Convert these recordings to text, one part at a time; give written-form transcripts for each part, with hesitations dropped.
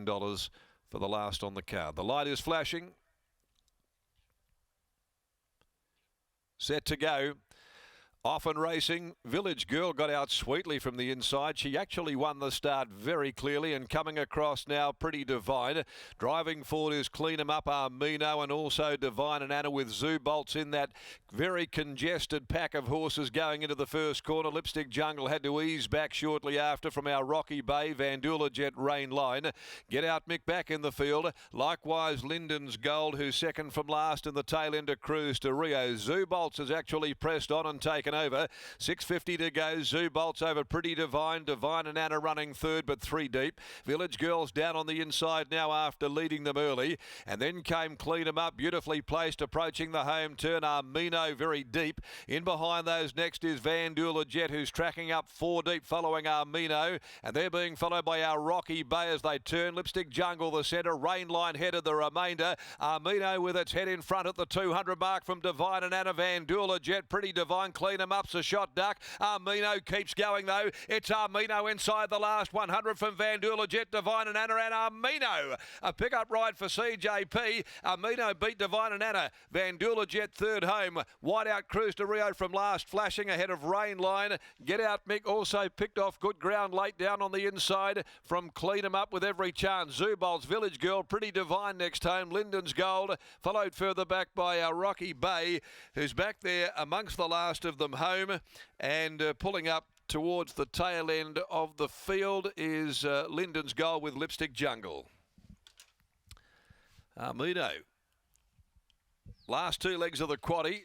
$10 for the last on the card. The light is flashing. Set to go. Often Racing, Village Girl got out sweetly from the inside. She actually won the start very clearly, and coming across now, Pretty Divine. Driving forward is Clean 'em Up, Armino, and also Divine and Anna with Zoo Bolts in that very congested pack of horses going into the first corner. Lipstick Jungle had to ease back shortly after from our Rocky Bay, Vandula Jet Rain Line. Get Out Mick back in the field. Likewise, Lyndon's Gold, who's second from last in the tail end of Cruise to Rio. Zoo Bolts has actually pressed on and taken over. 6:50 to go. Zoo Bolts over Pretty Divine. Divine and Anna running third, but 3 deep. Village Girls down on the inside now after leading them early. And then came Clean 'em Up, beautifully placed, approaching the home turn. Armino very deep. In behind those next is Vandula Jet, who's tracking up 4 deep, following Armino. And they're being followed by our Rocky Bay as they turn. Lipstick Jungle the centre. Rain Line headed the remainder. Armino with its head in front at the 200 mark from Divine and Anna. Vandula Jet, Pretty Divine, Clean 'em Up's a shot duck. Armino keeps going though. It's Armino inside the last 100 from Vandula Jet, Divine and Anna, and Armino. A pickup ride for CJP. Armino beat Divine and Anna. Vandula Jet third home. Wide Out Cruise to Rio from last, flashing ahead of Rain Line. Get Out Mick also picked off good ground late down on the inside from Clean 'em Up with every chance. Zoo Bolts, Village Girl, Pretty Divine next home. Lyndon's Gold followed further back by our Rocky Bay, who's back there amongst the last of them home, and pulling up towards the tail end of the field is Lyndon's Goal with Lipstick Jungle. Armino, last 2 legs of the quaddie,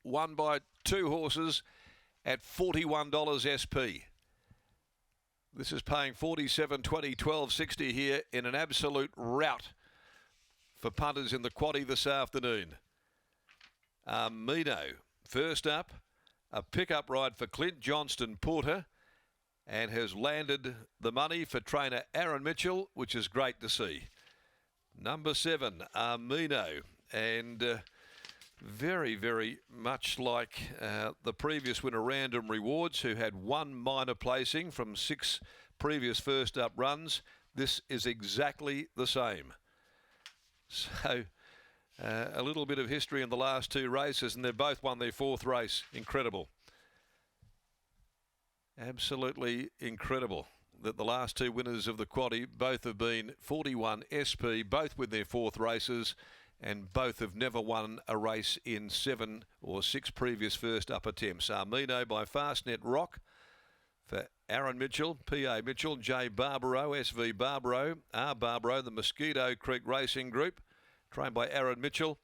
won by 2 horses at $41 SP. This is paying 47.20, 12.60 here in an absolute rout for punters in the quaddie this afternoon. Armino, first up, a pickup ride for Clint Johnston Porter, and has landed the money for trainer Aaron Mitchell, which is great to see. Number 7, Armino, and very, very much like the previous winner, Random Rewards, who had 1 minor placing from 6 previous first up runs. This is exactly the same. So a little bit of history in the last 2 races, and they've both won their 4th race. Incredible. Absolutely incredible that the last 2 winners of the quaddie both have been 41 SP, both with their 4th races, and both have never won a race in 7 or 6 previous first up attempts. Armino by Fastnet Rock for Aaron Mitchell, P.A. Mitchell, J. Barbaro, S.V. Barbaro, R. Barbaro, the Mosquito Creek Racing Group, trained by Aaron Mitchell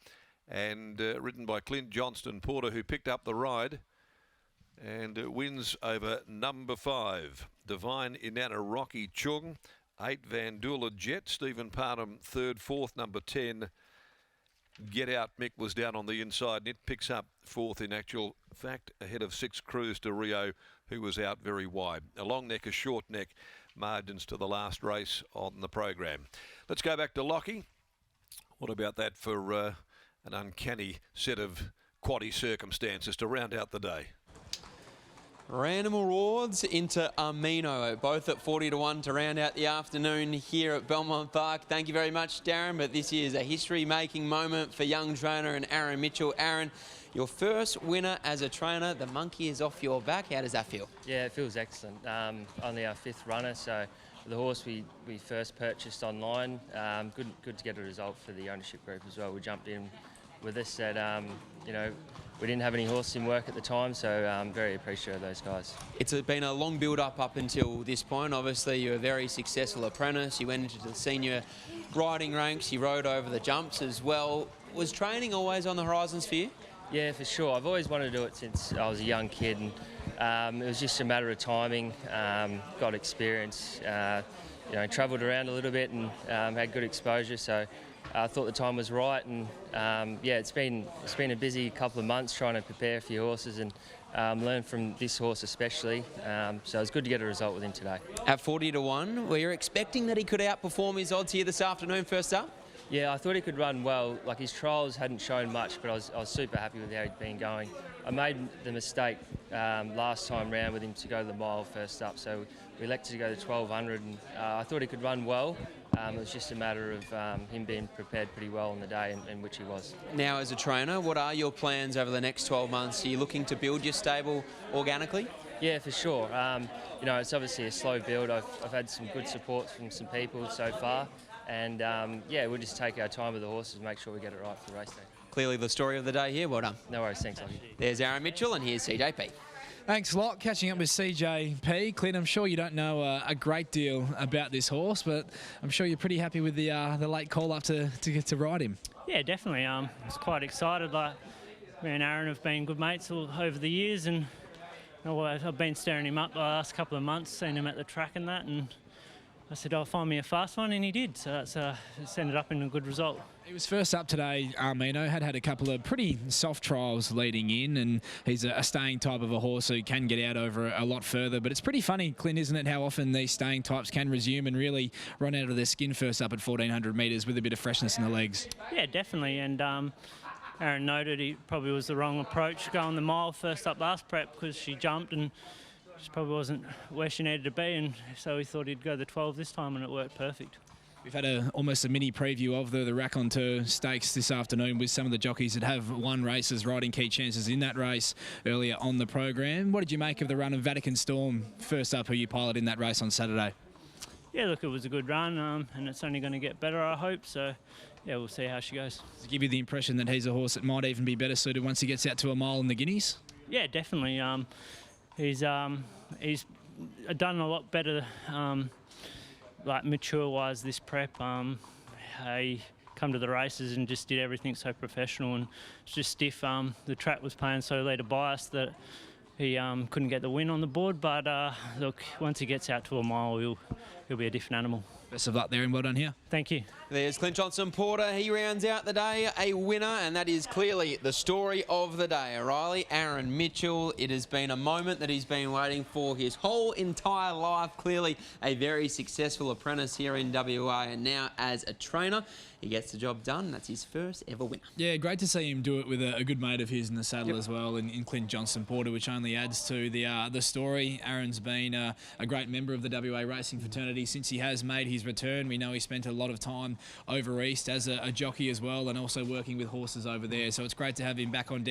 and ridden by Clint Johnston Porter, who picked up the ride and wins over number 5, Divine Inanna Rocky Chung, 8 Vandula Jet, Stephen Parham 3rd, 4th, number 10. Get Out Mick was down on the inside, and it picks up 4th in actual fact, ahead of 6 Cruise to Rio, who was out very wide. A long neck, a short neck, margins to the last race on the program. Let's go back to Lockie. What about that for an uncanny set of quaddie circumstances to round out the day? Random Rewards into Armino, both at 40 to 1 to round out the afternoon here at Belmont Park. Thank you very much, Darren, but this is a history-making moment for young trainer and Aaron Mitchell. Aaron, your first winner as a trainer, the monkey is off your back. How does that feel? Yeah, it feels excellent. Only our 5th runner, so the horse we first purchased online, good to get a result for the ownership group as well. We jumped in with this at, you know, we didn't have any horses in work at the time, so I'm very appreciative of those guys. It's been a long build-up up until this point. Obviously, you're a very successful apprentice. You went into the senior riding ranks. You rode over the jumps as well. Was training always on the horizons for you? Yeah, for sure. I've always wanted to do it since I was a young kid, and it was just a matter of timing. Got experience, you know, travelled around a little bit and had good exposure, so I thought the time was right, and yeah, it's been a busy couple of months trying to prepare a few horses and learn from this horse especially. So it's good to get a result with him today. At 40 to 1, were you expecting that he could outperform his odds here this afternoon first up? Yeah, I thought he could run well. Like, his trials hadn't shown much, but I was super happy with how he'd been going. I made the mistake last time round with him to go to the mile first up, so we elected to go to 1200, and I thought he could run well. It was just a matter of him being prepared pretty well on the day, in which he was. Now, as a trainer, what are your plans over the next 12 months? Are you looking to build your stable organically? Yeah, for sure. You know, it's obviously a slow build. I've had some good support from some people so far, and yeah, we'll just take our time with the horses, make sure we get it right for race day. Clearly the story of the day here. Well done. No worries, thanks, Lockie. There's Aaron Mitchell, and here's CJP. Thanks, Locke. Catching up with CJP. Clint, I'm sure you don't know a great deal about this horse, but I'm sure you're pretty happy with the late call up to get to ride him. Yeah, definitely. I was quite excited. Like, me and Aaron have been good mates all over the years, and I've been staring him up the last couple of months, seen him at the track and that, and I said, "I'll find me a fast one," and he did. So it's ended up in a good result. He was first up today. Armino had a couple of pretty soft trials leading in, and he's a staying type of a horse who can get out over a lot further. But it's pretty funny, Clint, isn't it, how often these staying types can resume and really run out of their skin first up at 1,400 metres with a bit of freshness in the legs. Yeah, definitely. And Aaron noted he probably was the wrong approach going the mile first up last prep because she jumped and she probably wasn't where she needed to be, and so he thought he'd go the 12 this time, and it worked perfect. We've had almost a mini preview of the Raconteur Stakes this afternoon with some of the jockeys that have won races, riding key chances in that race earlier on the program. What did you make of the run of Vatican Storm, first up, who you piloted in that race on Saturday? Yeah, look, it was a good run, and it's only going to get better, I hope. So, yeah, we'll see how she goes. Does it give you the impression that he's a horse that might even be better suited once he gets out to a mile in the Guineas? Yeah, definitely. He's done a lot better, like mature-wise this prep. He come to the races and just did everything so professional, and it's just stiff. The track was playing so leader biased that he couldn't get the win on the board. But look, once he gets out to a mile, he'll be a different animal. Best of luck there, and well done here. Thank you. There's Clint Johnson-Porter. He rounds out the day a winner, and that is clearly the story of the day. O'Reilly, Aaron Mitchell. It has been a moment that he's been waiting for his whole entire life. Clearly a very successful apprentice here in WA, and now as a trainer, he gets the job done. That's his first ever winner. Yeah, great to see him do it with a good mate of his in the saddle as well, in Clint Johnson-Porter, which only adds to the story. Aaron's been a great member of the WA racing fraternity since he has made his return. We know he spent a lot of time over east as a jockey as well, and also working with horses over there. So it's great to have him back on deck.